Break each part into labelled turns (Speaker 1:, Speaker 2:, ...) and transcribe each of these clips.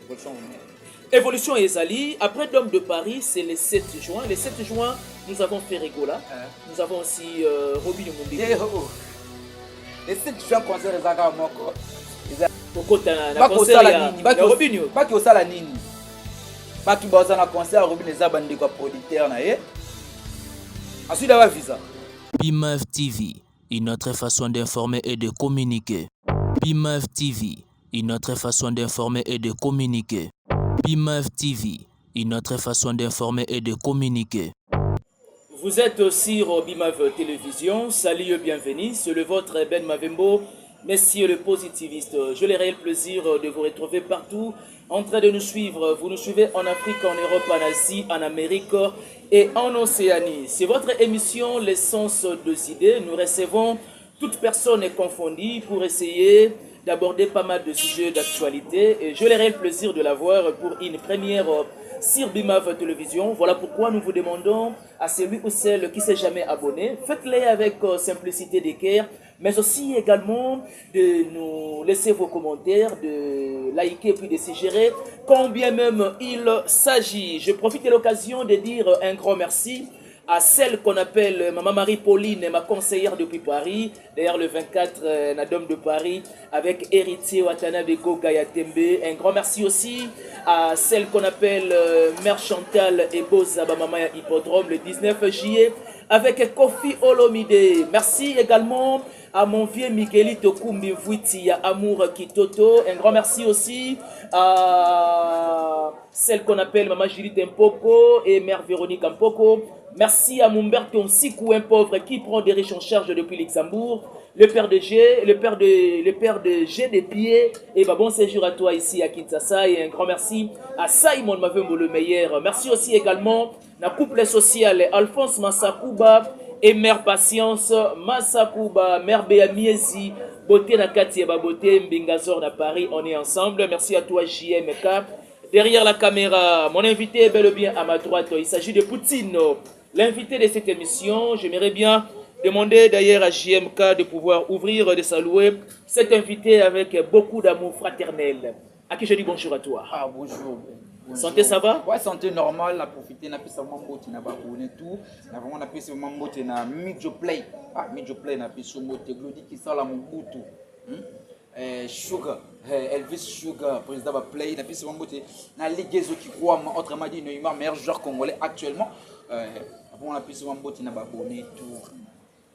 Speaker 1: évolution.
Speaker 2: Évolution Ezali, après Dôme de Paris, c'est le 7 juin. Le 7 juin, nous avons Ferregola. Nous avons aussi Robin Mundi.
Speaker 1: Le 7 juin, concert Ezaka Moko.
Speaker 2: Kokota na concert ya Robinho.
Speaker 1: Baki osala nini? Baki baza na concert Robin Ezabandi kwa producteur na ye. Ensuite d'avoir visa.
Speaker 3: PIMAF TV, une autre façon d'informer et de communiquer. PIMAF TV, une autre façon d'informer et de communiquer. PIMAF TV, une autre façon d'informer et de communiquer.
Speaker 2: Vous êtes sur BIMAF Télévision, salut et bienvenue, c'est le vôtre Ben Mavembo, messieurs le positiviste. J'ai le réel plaisir de vous retrouver partout, en train de nous suivre. Vous nous suivez en Afrique, en Europe, en Asie, en Amérique et en Océanie. C'est votre émission L'essence des idées. Nous recevons toute personne confondue pour essayer d'aborder pas mal de sujets d'actualité. Et j'ai le réel plaisir de l'avoir pour une première sur BIMAF Télévision. Voilà pourquoi nous vous demandons à celui ou celle qui ne s'est jamais abonné, faites-le avec simplicité de cœur, mais aussi également de nous laisser vos commentaires, de liker et puis de suggérer combien même il s'agit. Je profite de l'occasion de dire un grand merci à celle qu'on appelle Maman Marie-Pauline, ma conseillère depuis Paris, d'ailleurs le 24 Nadom de Paris, avec héritier Watanabe Goga Tembe. Un grand merci aussi à celle qu'on appelle Mère Chantal et Boza Bamamaya Hippodrome le 19 juillet, avec Kofi Olomide. Merci également à mon vieux Miguelito Kumbi Vuiti, à Amour Kitoto. Un grand merci aussi à celle qu'on appelle Maman Judith Mpoko et Mère Véronique Mpoko. Merci à Mumberto Sikou, un pauvre qui prend des riches en charge depuis Luxembourg. Le père de G, le père de G des pieds. Et bah bon séjour à toi ici à Kinshasa. Et un grand merci à Simon Mavembo le meilleur. Merci aussi également à couple social Alphonse Massakuba et Mère Patience Massakuba, Mère Béa Miezi, Beauté Nakati et Baboté Mbingazor na Paris. On est ensemble. Merci à toi JMK. Derrière la caméra, mon invité est bel et bien à ma droite. Il s'agit de Poutine, l'invité de cette émission. J'aimerais bien demander d'ailleurs à JMK de pouvoir ouvrir, de saluer cet invité avec beaucoup d'amour fraternel. À qui je dis bonjour à toi.
Speaker 1: Ah, bonjour.
Speaker 2: Santé, ça va?
Speaker 1: Ouais, santé normale, la profiter, na pisa mambo tina ba bonne tout. Na vraiment na pisa mambo tina Midjo Play. Ah, Midjo Play na pisa mote Glody qui sala Mobutu. Sugar, Elvis Sugar, président de Play, na pisa mambo na Ligue Ezo qui croit autrement dit Neymar meilleur joueur congolais actuellement. Avant na pisa mambo tina ba bonne tout.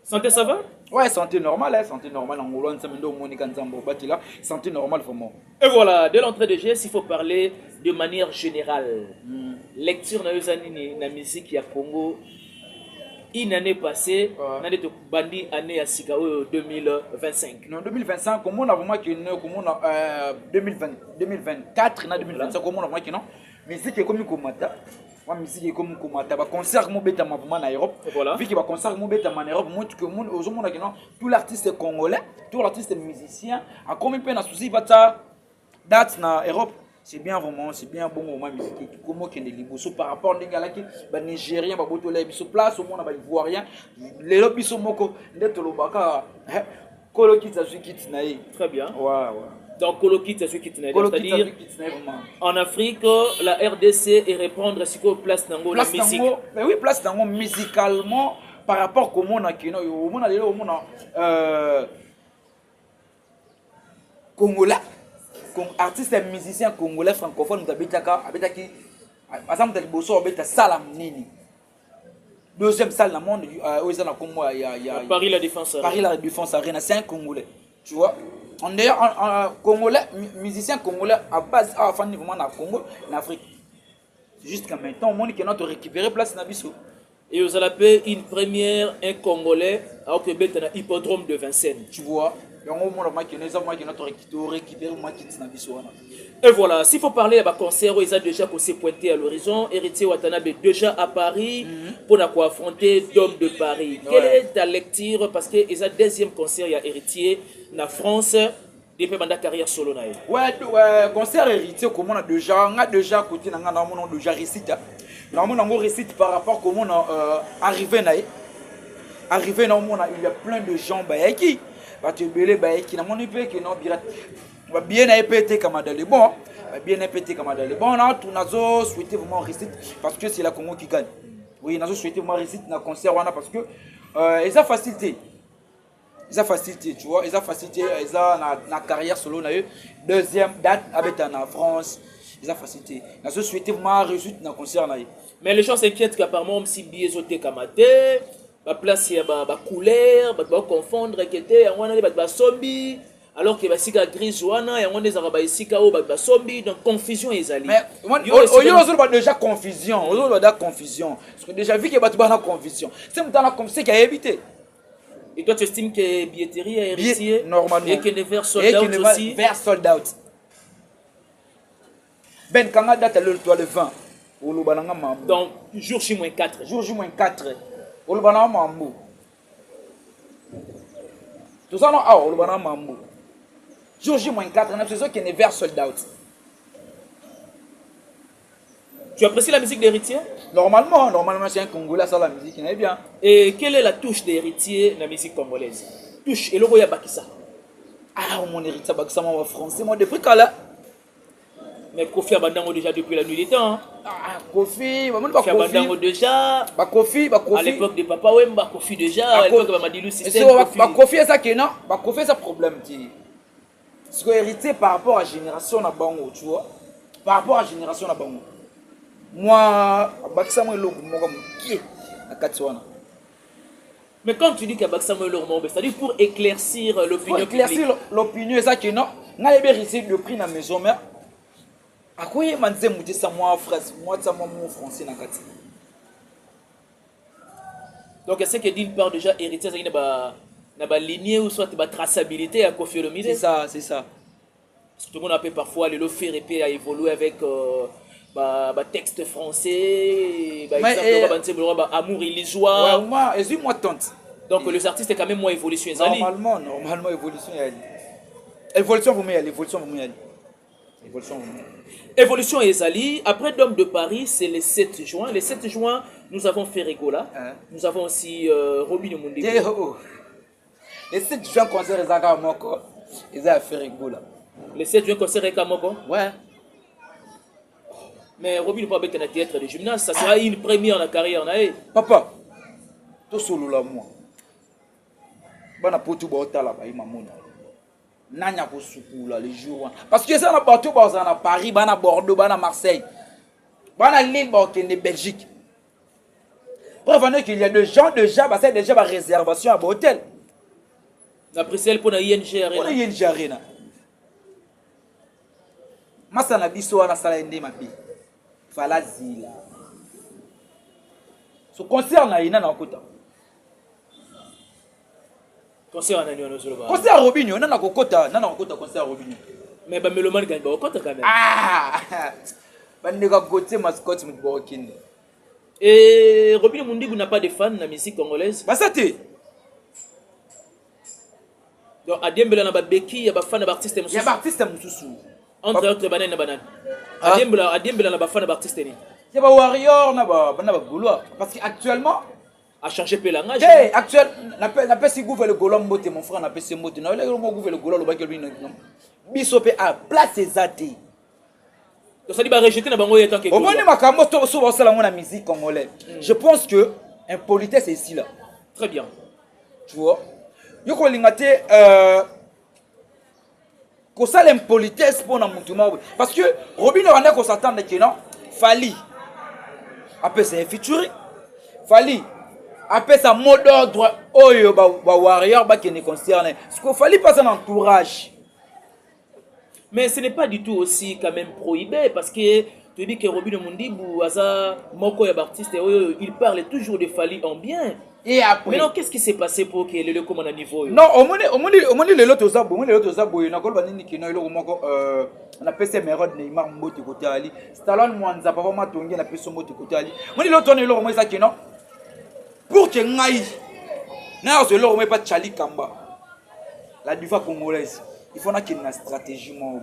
Speaker 2: Santé, ça va?
Speaker 1: Ouais, santé normale, hein, santé normale. En Goulogne, ça me donne mon là, santé normale vraiment.
Speaker 2: Et voilà, de l'entrée de jeu, il faut parler de manière générale. Lecture dans la musique à Congo. Une année passée, on a été bandi année à Sikao 2025.
Speaker 1: Non, 2025, comment on a vraiment que comment on a 2024, 2025, comment on a vraiment que non. Musique est comme Komata. La musique est comme Komata. Bah concert mon bêta en Europe.
Speaker 2: Voilà.
Speaker 1: Vu qu'il va concert mon bêta en Europe, moi que mon aux hommes là tout l'artiste congolais, tout l'artiste musicien, a combien de peine à souci bata date na Europe. C'est bien vraiment, c'est bien bon moment musique. Comment qu'il y a des liboso par rapport à des gars qui bah nigériens, bah botolé, ils se placent au monde, bah ivoiriens. Les lobbies sont moko, d'être le baka. Kolokit ça suit kit naï.
Speaker 2: Très bien.
Speaker 1: Ouais ouais.
Speaker 2: Donc Kolokit ça suit kit naï. C'est-à-dire en Afrique, la RDC et reprendre ce qu'on place dans la musique.
Speaker 1: Mais oui, place dans musicalement par rapport à comment on a kino, au monde aller au monde congolais. Artiste et musicien congolais francophone nous habitaki par exemple de Liboso habita salam nini deuxième salle dans le monde où ils ont Congo il y a
Speaker 2: Paris la Défense Arena.
Speaker 1: Paris la Défense Arena, c'est un congolais, tu vois. On est en congolais musicien congolais à base à fan vraiment dans Congo en Afrique jusqu'à maintenant on monde qui notre récupérer place na biso
Speaker 2: et vous allez une première un congolais au Québec dans l'hippodrome de Vincennes,
Speaker 1: tu vois.
Speaker 2: Et voilà, s'il faut parler de concert, ils ont déjà s'est pointé à l'horizon. Héritier Watanabe déjà à Paris pour affronter Dôme de Paris. Quelle est ta lecture? Parce que ils ont deuxième concert, il y a Héritier en France depuis ma carrière solo.
Speaker 1: Ouais, concert Héritier, comme on a déjà côté on a déjà récité. On récite par rapport à comment on a arrivé. Arrivé, il y a plein de gens qui. Bah tu belé bah qui n'a mon épée qui non bien bien à péter comme dans les bon bien impété comme Adalé. Bon, là, on a souhaité vraiment réussite parce que c'est la Congo qui gagne. Oui, on a souhaité vraiment réussite dans le concert parce que ils ont facilité. Ils ont facilité, tu vois. Ils ont facilité, ils ont la carrière solo. Deuxième date avec en France. Ils ont facilité. On a souhaité vraiment réussite dans le concert.
Speaker 2: Mais les gens s'inquiètent qu'apparemment, si bien sauté comme la place, il y a la couleur, il va confondre, il va zombie. Alors que basika gris wana et on des arabes ici kao ba sombi donc confusion ezali.
Speaker 1: Mais on a déjà confusion, on a déjà confusion. Parce que déjà vu que ba na confusion. C'est mon temps la confusion qui a évité.
Speaker 2: Et toi tu estimes que billetterie est héritier
Speaker 1: normalement
Speaker 2: et que les vers sold out aussi
Speaker 1: vers sold out. Ben kanga date le 20 au Lubananga mambo.
Speaker 2: Donc jour J-4,
Speaker 1: jour J-4 au Lubananga mambo. Tout ça non au Lubananga mambo. Jour J-4, on a besoin qu'il y ait vers sold out.
Speaker 2: Tu apprécies la musique d'Héritier?
Speaker 1: Normalement, c'est un Congolais, ça la musique, il est bien.
Speaker 2: Et quelle est la touche d'Héritier dans la musique congolaise? Touche, et le roi Bakissa.
Speaker 1: Ah, mon héritier Bakissa, moi français, moi depuis quand là?
Speaker 2: Mais Kofi Abandango déjà depuis la nuit des temps.
Speaker 1: Ah, Kofi,
Speaker 2: Kofi Abandango déjà.
Speaker 1: Kofi.
Speaker 2: À l'époque de Papa Wemba, Kofi déjà. À l'époque de Mamadilou Système.
Speaker 1: Kofi, c'est ça qui est non? Kofi, c'est ça problème. Parce que héritier par rapport à la génération na bango, tu vois. Par rapport à la génération na bango. Moi, Bakissa moi logo moi qui na Katswana.
Speaker 2: Mais quand tu dis que Bakissa moi logo, c'est-à-dire pour éclaircir l'opinion publique.
Speaker 1: Pour éclaircir l'opinion, ça qui non. Na yebe héritier le prix na maison mais à quoi il m'a dit muté ça moi frère, moi ça moi mon français na Kati.
Speaker 2: Donc est-ce que d'une part déjà héritier ça qui n'a pas lignée ou soit pas traçabilité à Kofi Olomide.
Speaker 1: C'est ça, c'est ça.
Speaker 2: Parce que tout le monde a pu parfois le faire et à évoluer avec texte français, amour illusoire.
Speaker 1: Ouais, moi, moi tante.
Speaker 2: Donc les artistes sont quand même moins évolution.
Speaker 1: Normalement évolution y a. Évolution vous met l'évolution vous met.
Speaker 2: Évolution Ezali. Après Dôme de Paris, c'est le 7 juin. Le 7 juin, nous avons Ferregola. Nous avons aussi Robin Mundi.
Speaker 1: Le 7 juin, concert Ezaka Moko. Ils ont fait Ferregola.
Speaker 2: Le 7 juin, concert Ezaka Moko.
Speaker 1: Ouais.
Speaker 2: Mais Robin n'a pas avec un théâtre de gymnase. Ça sera une première dans la carrière.
Speaker 1: Papa, tout solo là, moi. Bana potu bota là, il m'a monné. Nanya ko soukoula les jours parce que ça na bateau à Paris, bana Bordeaux, bana Marseille, bana Lille, bana Belgique. Preuve qu'il y a des gens déjà c'est déjà ma réservation à l'hôtel.
Speaker 2: D'après celle pour la ING Arena.
Speaker 1: Pour la ING Arena. Masa na biso na sala ende mapi. Fala zila. Ce concert na ina na kota.
Speaker 2: Concert à Nyon Ozoloba.
Speaker 1: Concert à Robinho, nana kokota concert à Robinho.
Speaker 2: Mais ba Meloman gagne ba kokota quand même.
Speaker 1: Ah! Bandeka côté mascotte mu Burkina.
Speaker 2: Et Robinho Mundi n'a pas de fans na musique congolaise.
Speaker 1: Bah ça t'es.
Speaker 2: Donc à Dembele na ba Beki, ya ba fan d'artiste mususu.
Speaker 1: Ya ba artiste mususu.
Speaker 2: Entre autres banane na banane. À Dembele na ba fan d'artiste ni.
Speaker 1: Ya ba Warrior na ba Gaulois parce qu'actuellement
Speaker 2: a changé peu langage.
Speaker 1: Hey, actuel, n'a pas si gouverner le Gaulois mbote mon frère n'a pas si mbote. Na le gouverner le Gaulois le ba kelbi na. Bisope a place ezati.
Speaker 2: Donc ça dit ba rejeter na bango yetant que.
Speaker 1: Au moins makambo to so ba sala na musique congolaise. Je pense que impolitesse est ici là.
Speaker 2: Très bien.
Speaker 1: Tu vois? Yoko lingate ko ça l'impolitesse pour na mutuma parce que Robinho anda ko s'attendre que non Fali après c'est featuring Fali après ça mot d'ordre oyo ba warrior ba qui ne concerne ce qu'il fallait pas un entourage.
Speaker 2: Mais ce n'est pas du tout aussi quand même prohibé parce que tu dis que Robinho Mundibu aza moko ya artiste il parle toujours de Fali en bien.
Speaker 1: Et après
Speaker 2: maintenant qu'est-ce qui s'est passé pour que le comme à niveau
Speaker 1: non au moins les autres zabo na ko ba nini kino ile moko on appelle ça mérode Neymar Mbote côté ali Stallone Mwanza papa matongi na peso Mbote côté ali moi l'autre on ile moi ça kino pour que ngai na zo ile pas Chali Kamba la diva congolaise il faut qu'il y ait une stratégie moi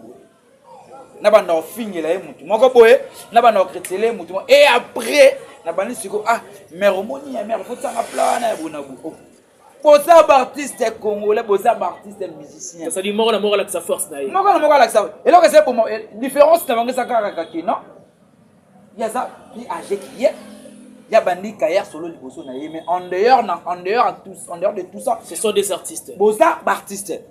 Speaker 1: na ba na finir la mutu moko boye na ba na crétele mutu et après na ba ni siko ah mais romoni ya mère faut ça na plan na bonabu boza artiste congolais, boza artiste musicien.
Speaker 2: Ça dit mort la mort avec sa force naïe.
Speaker 1: Moko avec ça. Et là que c'est pour différence na ça kaka non. Il y a ça puis âgé qui est. Il y a bandi Kayer solo liboso na mais en dehors de tout ça,
Speaker 2: ce sont des artistes.
Speaker 1: Boza artiste.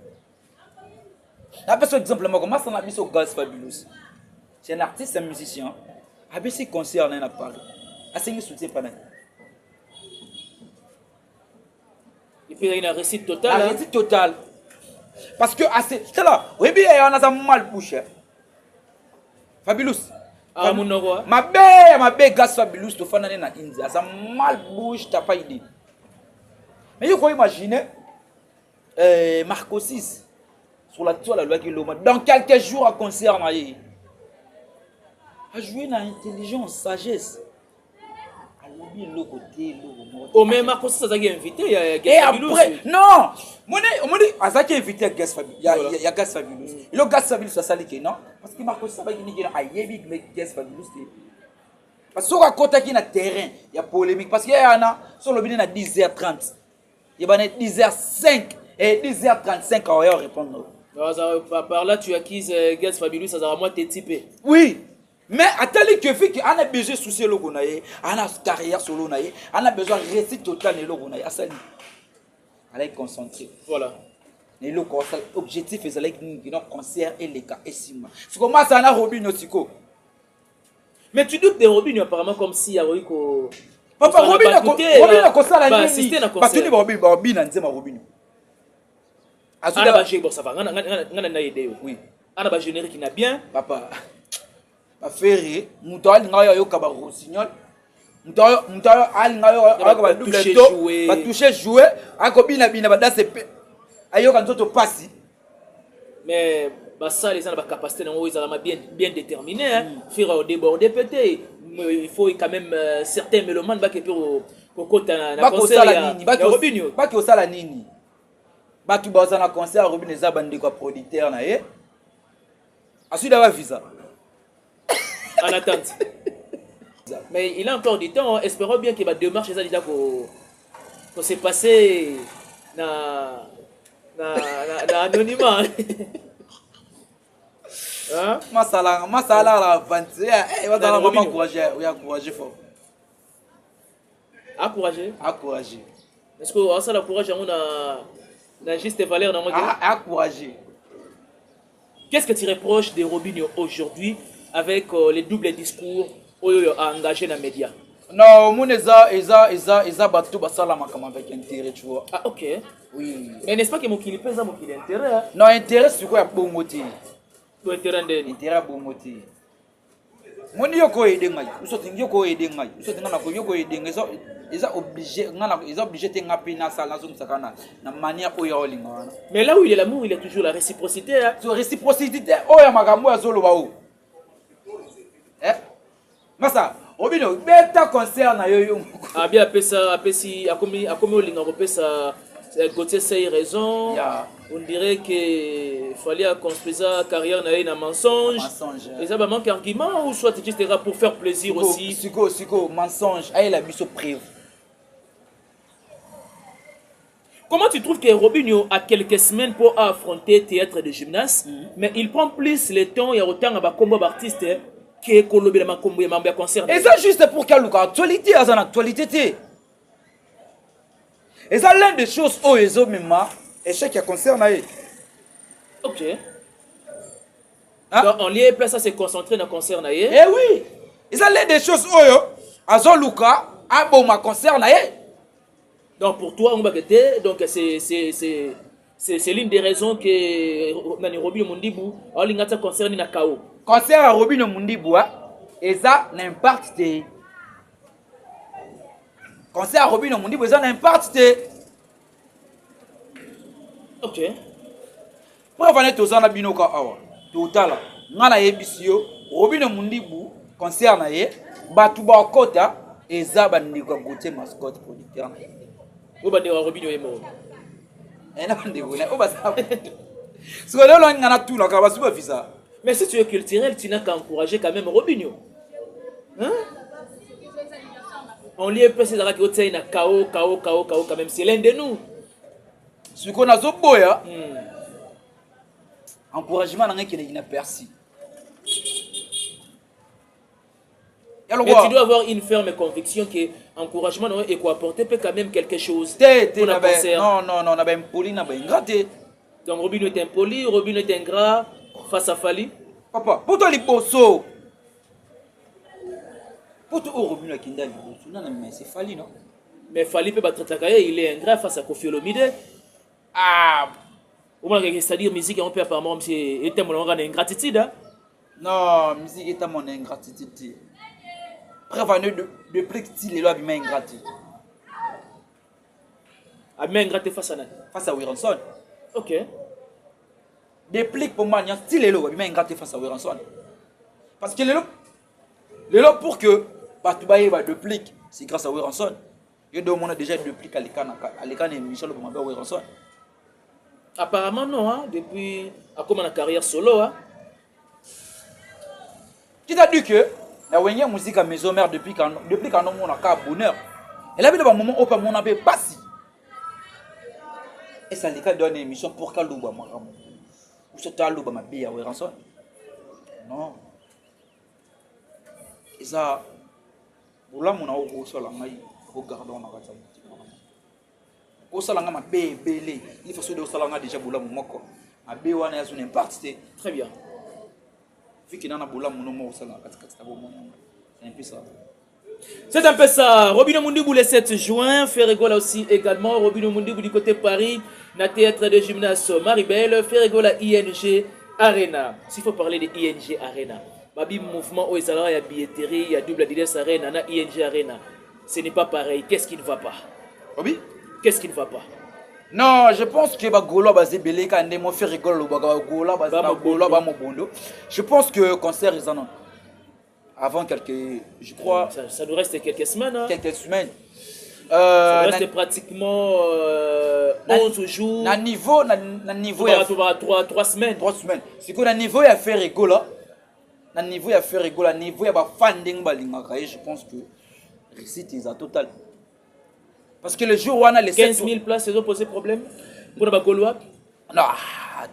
Speaker 1: Après, par exemple, moi, comment ça m'a mis au Gaz Fabulous? C'est un artiste, un musicien. Avec ses concerts, on en a parlé. Assez mis soutien pas.
Speaker 2: Et puis, il y a une réussite totale.
Speaker 1: La réussite totale. Parce que, c'est là, oui, bien, on a ça mal bouché. Fabulous.
Speaker 2: Ah, mon roi.
Speaker 1: Ma belle Gaz Fabulous, tu fais dans l'Indie. Ça mal bouche, t'as pas idée. Mais je crois imaginer, Marco 6. Sur la toile, la loi qui l'homme. Dans quelques jours à concert, a joué dans l'intelligence, sagesse.
Speaker 2: Oh, mais Marco, ça a invité.
Speaker 1: Et après, non! Mon dit, Azaki a invité Gas Fabulous. Il y a Gas Fabulous. Et le Gas Fabulous, ça s'allie, non? Parce que Marco, ça va dire qu'il y a Gas Fabulous. Parce que sur la côte, il y a un terrain, il y a polémique. Parce qu'il y a un sur le bilan à 10h30. Il y a 10h05 et 10h35 à répondre.
Speaker 2: Par là, tu acquises Gas Fabulous, ça va moi t'es typé.
Speaker 1: Oui, mais à tel que fait qu'on a besoin de soucier le gonaï, on a carrière sur le gonaï, on a besoin de réussite totale de le gonaï. On est concentré.
Speaker 2: Voilà.
Speaker 1: Et le objectif est de concert et les cas et si moi. C'est comme ça, on a Robin Otiko.
Speaker 2: Mais tu doutes de Robin apparemment comme si il y a eu que.
Speaker 1: Papa, Robin a concert la nuit.
Speaker 2: Assisté à
Speaker 1: parce que Robin a dit Robin.
Speaker 2: Ah, bah, bon, ça va.
Speaker 1: Oui.
Speaker 2: Ah, bah, générique qui n'a bien.
Speaker 1: Papa. Ma ferry, Moutoal n'a eu qu'à Rossignol. Moutoal a touché jouer. A copine a bien dans ses paix. Ayo quand tu passes.
Speaker 2: Mais bah ça les gens ont la capacité ils ont bien déterminé hein. Faire déborder peut-être. Il faut quand même certains mélomanes qui pour côté na concert ya Robinho.
Speaker 1: Ba ki osala nini. Ba ki baza na concert Robinho eza bandi ko producteur na ye. Ensuite d'avoir visa.
Speaker 2: En attente. Mais il a encore du temps, espérons bien qu'il va démarcher ça déjà pour se passer na anonymat. Hein?
Speaker 1: Masala la vente. Eh, va dans maman encourager, oui encourager fort. Encourager.
Speaker 2: Est-ce que ça la courage on a juste valeur dans mon
Speaker 1: encourager.
Speaker 2: Qu'est-ce que tu reproches de Robinho aujourd'hui avec les doubles discours engagés dans les médias?
Speaker 1: Non, mon eza bateau basala makama avec intérêt, tu vois.
Speaker 2: Ah ok.
Speaker 1: Oui.
Speaker 2: Mais n'est-ce pas que mon qu'il pèse mon qu'il intérêt? Hein?
Speaker 1: Non, intérêt c'est quoi bon motif?
Speaker 2: Intérêt
Speaker 1: bon motif. Mon yoko aider ngai. Uso tingi yoko aider ngai. Uso tinga na ko yoko aider ngai. Ils sont obligés de ngapi na sala zo msakana na manière oyo olinga.
Speaker 2: Mais là où il est l'amour, il y a toujours la réciprocité. Hein?
Speaker 1: So réciprocité oyo makambo ya zolo ba o. Masa Robinho, beta concert na yo.
Speaker 2: Ah bien apesi akomi olinga kopesa Gauthier c'est raison. Yeah. On dirait que fallait construire sa carrière na mensonge. Et ça va manquer argument ou soit juste pour faire plaisir aussi.
Speaker 1: Siko mensonge, elle a mis ce preuve.
Speaker 2: Comment tu trouves que Robinho a quelques semaines pour affronter théâtre de gymnase, mais il prend plus le temps et autant à combo d'artistes que Kolobi de Makombo et Mambia concert.
Speaker 1: Et ça juste pour quelle actualité à son actualité. Et ça l'un des choses où ils ont même échec qui concerne.
Speaker 2: Ok. Hein? Donc on lié place à se concentrer dans le concert.
Speaker 1: Eh oui. Et ça l'un des choses où Azon Luka a bon ma concerne.
Speaker 2: Donc pour toi, on va guetter. Donc c'est l'une des raisons que Nani Robinho Mundibou a l'ingata concerne na KO.
Speaker 1: Concert à Robinho Mundibou, et ça n'impacte. Concert à Robinho Mundibou, ça n'impacte.
Speaker 2: Ok.
Speaker 1: Pour venir tous en abinoka awa. Total. Ngana yebisio Robinho Mundibou concert na ye batuba kota eza bandiko gote mascotte producteur.
Speaker 2: Oba de Robinho est mort.
Speaker 1: Ena bandiko na oba sa. Ce que là ngana tout la ka suba visa.
Speaker 2: Mais si tu es culturel, tu n'as qu'à encourager quand même Robinho. Hein? On lui est précisé que tu es KO quand même, c'est l'un de nous.
Speaker 1: Ce qu'on a zoboya. Encouragement n'a qui n'a perçu.
Speaker 2: Mais tu dois avoir une ferme conviction que l'encouragement est quoi apporter peut quand même quelque chose.
Speaker 1: Non, on a bien poli, on a bien gratté.
Speaker 2: Donc Robin est impoli, Robin est ingrat face à Fali.
Speaker 1: Papa, pour toi les bossos. Pour toi Robin qui n'a pas mais c'est Fali non.
Speaker 2: Mais Fali peut battre Takaye, il est ingrat face à Kofi Olomide.
Speaker 1: Ah,
Speaker 2: c'est-à-dire musique on peut apparemment c'est était mon ingratitude.
Speaker 1: Non, musique est mon ingratitude. Prévenez de plus que les lois bien ingratitude.
Speaker 2: A bien ingratitude face
Speaker 1: à Wiranson.
Speaker 2: OK.
Speaker 1: Depuis pour moi, il y a style les lois bien ingratitude face à Wiranson. Parce que les lois pour que tu bailles depuis c'est grâce à Wiranson. Il y a deux monde déjà depuis à l'écran et Michel Bomba Wiranson.
Speaker 2: Apparemment non hein, depuis à comme la carrière solo hein.
Speaker 1: Qui t'a dit que la musique à maison mère depuis quand on a qu'à bonheur. Et là, il y a un moment où on a pas si. Et ça, les cas donne une émission pour Kalouba, moi. Ou c'est Kalouba, ma bille à Wiranson. Non. Et ça, pour là, mon amour, au sol, regardons la raison. Au sol, ma bébé, il faut se dire au sol, on a déjà boula mon moko. Ma bébé, on a une impact.
Speaker 2: Très bien. C'est un peu ça. Robin Mundibou le 7 juin, Ferregola aussi également. Robin Mundibou du côté Paris, na théâtre de gymnase Maribel, Ferregola ING Arena. S'il faut parler de ING Arena, Babi mouvement où il y a billetterie, il y a double adresse Arena, na ING Arena. Ce n'est pas pareil. Qu'est-ce qui ne va pas?
Speaker 1: Robi?
Speaker 2: Qu'est-ce qui ne va pas?
Speaker 1: Non, je pense que Golo basé belé quand on fait rigoler Golo basé Golo ba mobondo. Je pense que concert ils en ont avant quelques, je crois
Speaker 2: ça nous reste quelques semaines hein?
Speaker 1: Quelques semaines.
Speaker 2: Ça reste pratiquement 11 jours.
Speaker 1: Na niveau
Speaker 2: il y a 3 semaines.
Speaker 1: 3 semaines. C'est que na niveau il a fait rigoler. Na niveau il a fait rigoler, niveau il ba funding balinga je pense que réussite est à total. Parce que le jour où on a les
Speaker 2: 15 000 places, ils ont posé problème pour les Gaulois.
Speaker 1: Non,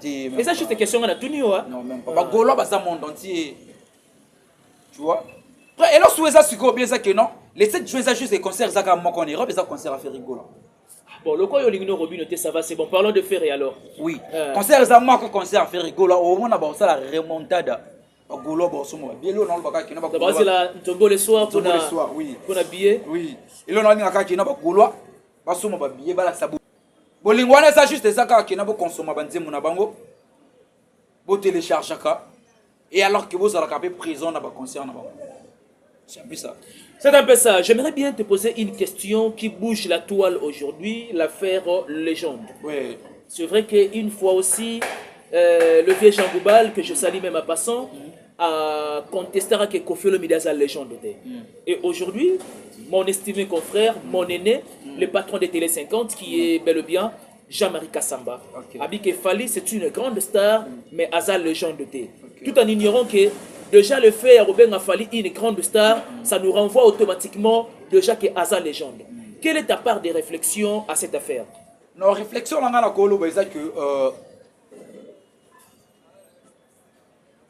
Speaker 2: et ça, juste une question, on a tout nu.
Speaker 1: Non, même pas. Les Gaulois, c'est le monde entier. Tu vois? Et là, si ça, c'est bien ça que non. Les 7 juin, ça juste les concerts, ça comme moi en Europe, et ça concert à faire rigoler.
Speaker 2: Bon, le quoi, il y a Robin, ça va, c'est bon. Parlons de Ferré alors.
Speaker 1: Oui. Concert, ça moi concert à faire rigoler. Au moins, on a ça la remontada. Gaulois, bon, c'est moi. Bien, là, on a qui n'a pas.
Speaker 2: D'abord, c'est la Tombo le soir
Speaker 1: pour le soir, oui.
Speaker 2: Pour habiller.
Speaker 1: Oui. Et là, on a qui n'a pas Gaulois. Parce que je suis billet bala sabou. Bolingwana ça juste ça qui n'a pas consommé banzemu na bango. Bo télécharge ça. Et alors que vous allez prison na ba concert na bango. C'est un peu ça.
Speaker 2: C'est un peu ça. J'aimerais bien te poser une question qui bouge la toile aujourd'hui, l'affaire Légende.
Speaker 1: Oui.
Speaker 2: C'est vrai qu'une fois aussi le vieux Jean Goubal que je salue même à passant a contesté que Kofi Olomide a Légende. Et aujourd'hui, mon estimé confrère, mon aîné, le patron de Télé 50, qui est bel et bien Jean-Marie Kassamba. Abike Fali, c'est une grande star, mais Azal Légende. Tout en ignorant que déjà le fait à Robin Fali une grande star, ça nous renvoie automatiquement déjà que Azal Légende. Quelle est ta part de réflexion à cette affaire?
Speaker 1: Non, réflexion, on a que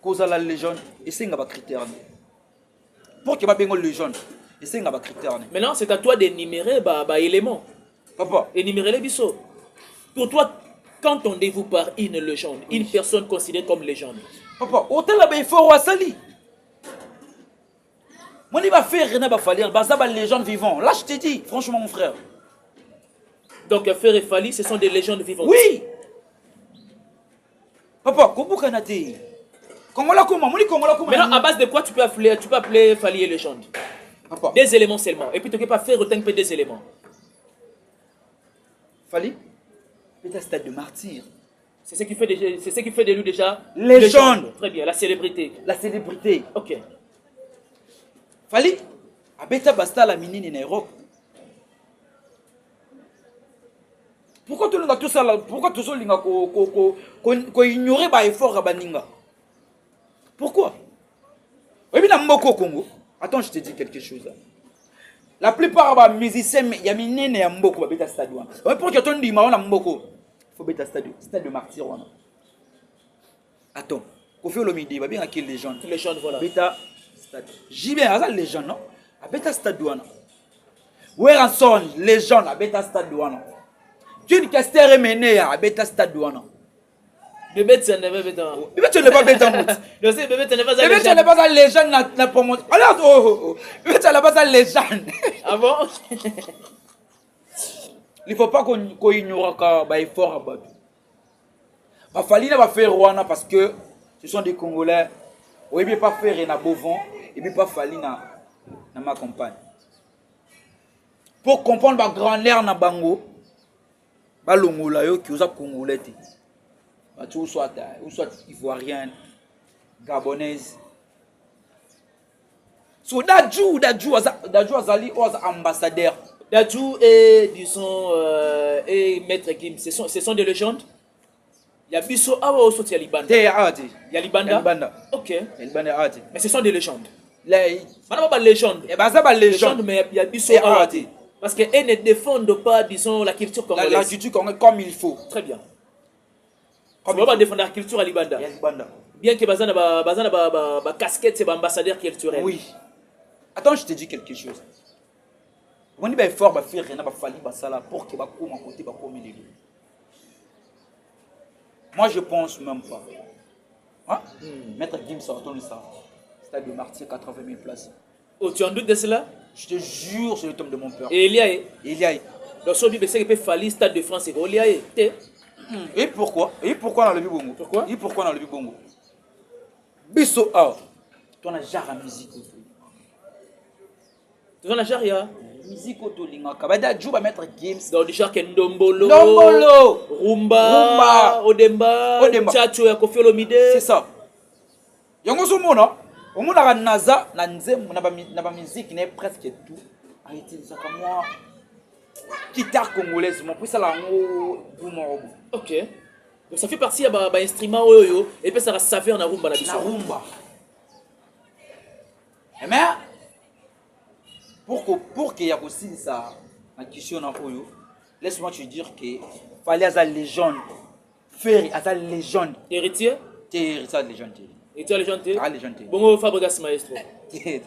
Speaker 1: cause la légende, et c'est un critère. Pour qu'il y ait une légende, et c'est un critère.
Speaker 2: Maintenant, c'est à toi d'énumérer les éléments.
Speaker 1: Papa.
Speaker 2: Énumérer les bisous. Pour toi, quand on dévoue par une légende, une personne considérée comme légende.
Speaker 1: Papa, autant là, il faut Sali. Moi, il va faire rien à Fali, il va légende vivant. Là, je te dis, franchement, mon frère.
Speaker 2: Donc, Fer et Fali, ce sont des légendes vivantes.
Speaker 1: Oui. Papa, comment Kanate?
Speaker 2: Maintenant, à base de quoi tu peux appeler Fali et légende? Papa. Des éléments seulement. Et puis tu ne peux pas faire autant que des éléments.
Speaker 1: Fali, c'est un stade de martyr.
Speaker 2: C'est ce qui fait de lui déjà
Speaker 1: légende.
Speaker 2: Très bien, la célébrité.
Speaker 1: La célébrité.
Speaker 2: Ok.
Speaker 1: Fali, abeta basta la minine en Europe. Pourquoi tu as tout ça là? Pourquoi tu as ignoré l'effort à Baninga? Pourquoi? Oui, mais au Congo. Attends, je te dis quelque chose. La plupart des musiciens, il y a des gens qui ont un stade. Pourquoi tu as dit que tu as faut mettre stade de martyr. Attends, Kofi Olomide, il va bien acquérir les gens.
Speaker 2: Les gens, voilà.
Speaker 1: Beta stade. J'y vais, à les gens, non? À beta stade douane. Weranson, les gens, à beta stade douane. Tu dis que c'est mené à beta stade douane.
Speaker 2: Bébé, tu n'es pas bête.
Speaker 1: Bébé, tu n'es pas bête en route.
Speaker 2: Je sais, bébé, tu n'es pas
Speaker 1: Bébé, tu n'es pas les gens na promotion. Alors, bébé, tu n'es pas les gens.
Speaker 2: Ah bon?
Speaker 1: Il ne faut pas qu'on ignore qu'il y effort à battre. Il fallait faire Rwanda parce que ce sont des Congolais. Il ne peut pas faire un beau vent. Il ne peut pas faire dans ma campagne. Pour comprendre la grandeur na bango, ba longola yo ki oza congolais te. Ba tu soit ivoirien, gabonaise. So Dadju azali oza ambassadeur.
Speaker 2: Dadju et disons et Maître Kim, ce sont des légendes. Il y a Bisso Awa au Soti Libanda.
Speaker 1: Te ati.
Speaker 2: Il y a Libanda. Ok.
Speaker 1: Libanda ati.
Speaker 2: Mais ce sont des légendes.
Speaker 1: Les
Speaker 2: Pas légende.
Speaker 1: et ba ça ba légende.
Speaker 2: Mais il y a Bisso Awa. Parce qu'elles ne défendent pas, disons, la culture congolaise.
Speaker 1: La culture congolaise comme il faut.
Speaker 2: Très bien. On ne va pas défendre la culture à Libanda. Bien que Bazana casquette, c'est ambassadeur culturel.
Speaker 1: Oui. Attends, je te dis quelque chose. On dit fort, ba faire rien, ba fali ba sala pour que ba koma côté ba komi les deux. Moi je pense même pas. Hein? Maître Gims sortant de ça. Stade de Martyr, 80 000 places.
Speaker 2: Oh, tu en doutes de cela?
Speaker 1: Je te jure sur le tombe de mon père.
Speaker 2: Et il y a.
Speaker 1: Donc,
Speaker 2: sur Bible, c'est qu'il peut falloir Stade de France. Il y a.
Speaker 1: Et pourquoi? Et pourquoi dans le Bibongo?
Speaker 2: Pourquoi?
Speaker 1: Et pourquoi dans le Bibongo? Bisso A. Tu as genre à musique.
Speaker 2: Tu as la charia?
Speaker 1: Musique auto linga. Kabada Djouba Maître Gims.
Speaker 2: Dans le char Ndombolo.
Speaker 1: Ndombolo.
Speaker 2: Rumba. Odemba. Tchatcho ya Kofi Olomide.
Speaker 1: C'est ça. Yango Somona. Au monde a naza na nzem na ba musique n'est presque tout a été ça comme moi guitare congolaise mon plus ça la ngo.
Speaker 2: OK. Donc ça fait partie ba instrument oyo et puis ça va saveur na rumba na biso.
Speaker 1: La rumba. Mais pour qu'il y a aussi ça la question na oyo laisse-moi te dire que fallait à la légende faire à la légende
Speaker 2: héritier
Speaker 1: t'es ça légende.
Speaker 2: Et tu as légende?
Speaker 1: Ah, légende.
Speaker 2: Bongo Fabregas Maestro.
Speaker 1: T'es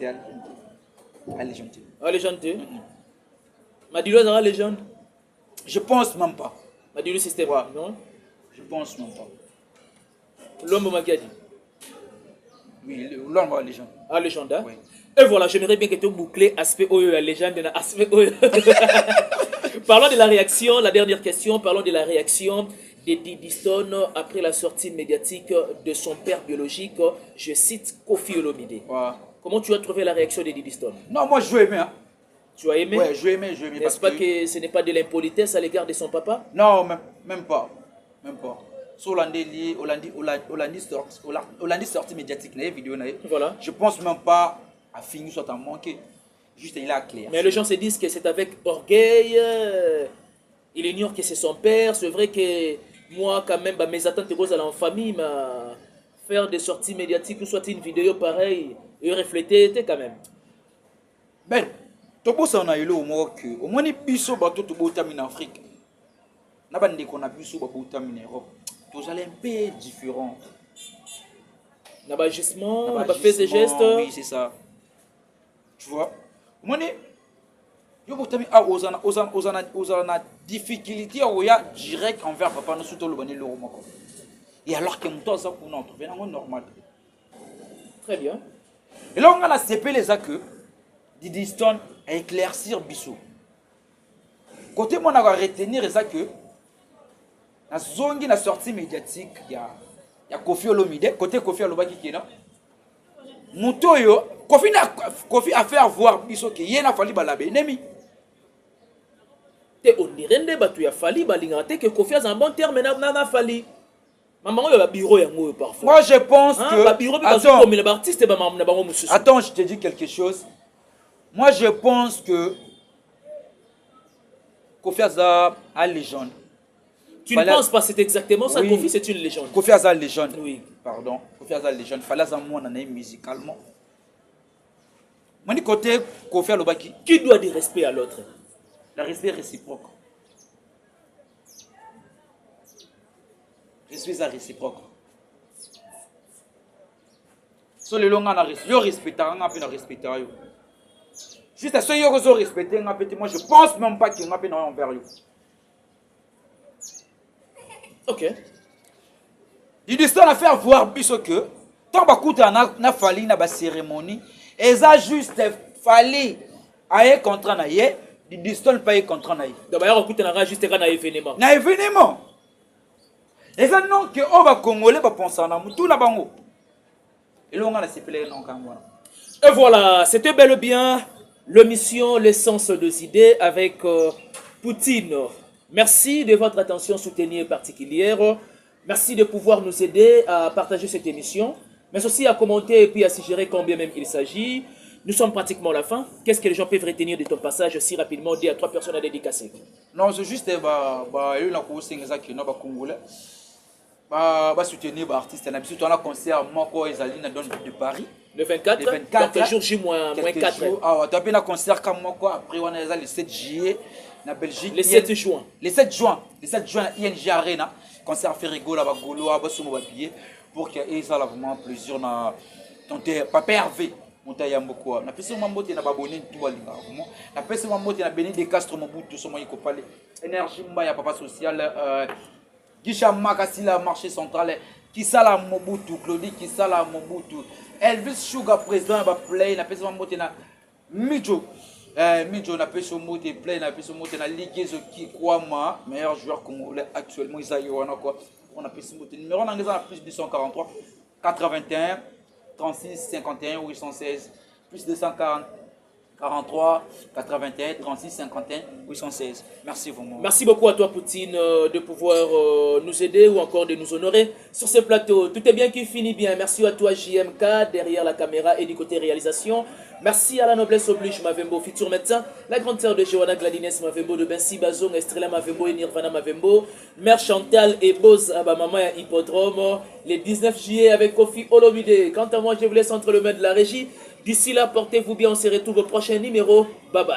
Speaker 1: à légende.
Speaker 2: Ah, légende. Madilo est légende?
Speaker 1: Je pense même pas.
Speaker 2: Madilo système,
Speaker 1: ouais.
Speaker 2: Non?
Speaker 1: Je pense même pas.
Speaker 2: L'homme Magadi.
Speaker 1: Oui, l'homme est légende.
Speaker 2: Ah, légende, hein?
Speaker 1: Oui.
Speaker 2: Et voilà, j'aimerais bien que tu boucles aspect Oyo, la légende, aspect Oyo. Parlons de la réaction, la dernière question, parlons de la réaction d'Eddie Diston après la sortie médiatique de son père biologique, je cite Kofi Olomide.
Speaker 1: Ouais.
Speaker 2: Comment tu as trouvé la réaction d'Eddie Diston?
Speaker 1: Non, moi je veux aimer. Hein.
Speaker 2: Tu as aimé?
Speaker 1: Ouais, je veux aimer.
Speaker 2: N'est-ce pas que ce n'est pas de l'impolitesse à l'égard de son papa?
Speaker 1: Non, même pas. Même pas. Sur Hollandi sortie médiatique, vidéo,
Speaker 2: voilà.
Speaker 1: je pense même pas à finir soit en manquer. Juste il est clair.
Speaker 2: Mais les gens se disent que c'est avec orgueil. Il ignore que c'est son père. C'est vrai que moi, quand même, mes attentes en famille, faire des sorties médiatiques ou soit une vidéo pareille et refléter quand même.
Speaker 1: Ben, tu peux en aller au moins que au moins les biso bateau tu peux terminer en Afrique. N'a pas dit qu'on a biso bateau terminer en Europe. Tous allez un peu différent.
Speaker 2: N'a pas agissement, n'a pas fait ses gestes.
Speaker 1: Oui, c'est ça. Tu vois. Au moins yo pour terminer aux difficulté au ya direct envers papa nous surtout le bonnet le romako. Et alors que nous ça pour nous trouver normal.
Speaker 2: Très bien.
Speaker 1: Et là on a CP les accueils Didi Stone à éclaircir Bissou. Côté moi on a retenir ça que la zone qui a sortie médiatique il y a Kofi Olomide côté Kofi Olobaki qui est là. Mutoyo Kofi a fait voir Bissou que y a fallu balaber ennemi.
Speaker 2: On dirait que tu as fallu que Kofi a un bon terme n'a fallu. Maman il y a bureau parfois.
Speaker 1: Moi je pense que attends, je te dis quelque chose. Moi je pense que Kofi a une légende.
Speaker 2: Tu ne penses pas c'est exactement ça? Oui. Kofi c'est une légende.
Speaker 1: Kofi a une légende.
Speaker 2: Oui.
Speaker 1: Pardon. Kofi a une légende. Fallait en moi musicalement. Moi du côté Kofi Olobaki.
Speaker 2: Qui doit du respect à l'autre?
Speaker 1: Le respect réciproque. respect à réciproque. So les longs yo respecter nga pe na respecter yo. Juste à ceux yo ko respecter nga pe moi je pense même pas qu'il nga pe na envers yo.
Speaker 2: OK.
Speaker 1: Il dit ça à faire voir biso que tant ba kuta na fali na ba cérémonie et ça juste fali aye contrat na ye, di diston paye contrat na ye.
Speaker 2: Donc ba kuta na juste kana événement.
Speaker 1: Na événement. Et ça non que on va congolais ba penser na mutu na bango. Et
Speaker 2: voilà, c'était bel et bien l'émission L'essence des idées avec Poutine. Merci de votre attention soutenue et particulière. Merci de pouvoir nous aider à partager cette émission, mais aussi à commenter et puis à suggérer combien même il s'agit. Nous sommes pratiquement à la fin. Qu'est-ce que les gens peuvent retenir de ton passage si rapidement dit à 3 personnes à dédicacer?
Speaker 1: Non, c'est juste Congolais. Soutenir les artistes. On a un concert de Paris.
Speaker 2: Le 24, donc jour J-4.
Speaker 1: Tu as un concert comme moi, après on a le 7 juillet en Belgique.
Speaker 2: Le 7 juin.
Speaker 1: Le 7 juin, ING Arena. Concert Ferrigo, là, pour qu'il y ait vraiment plaisir. Papa Hervé. Na pesa mambote na babone tout balinga na pesa mambote na Béni de Castro Mobutu somo ikopale énergie mba ya papa social Gisha Makasila marché central qui sala Mobutu Claudie qui sala Mobutu Elvis Sugar président ba play na pesa mambote na Midjo na pesa mambote play na pesa mambote na Liguezo qui Kwama meilleur joueur congolais actuellement Isaïo wana quoi on a pesa mambote numéro na ngeza na plus 243 81 36 51 816 plus 240 43 81 36 51 816. Merci vraiment.
Speaker 2: Merci beaucoup à toi Poutine de pouvoir nous aider ou encore de nous honorer sur ce plateau. Tout est bien qui finit bien. Merci à toi JMK derrière la caméra et du côté réalisation. Merci à la noblesse oblige Mavembo, futur médecin, la grande sœur de Johanna Gladines Mavembo, de Bensi Bazong, Estrella Mavembo et Nirvana Mavembo, Mère Chantal et Boz Abamama et Hippodrome, les 19 juillet avec Kofi Olomide. Quant à moi, je vous laisse entre les mains de la régie. D'ici là, portez-vous bien, on se retrouve au prochain numéro. Bye bye.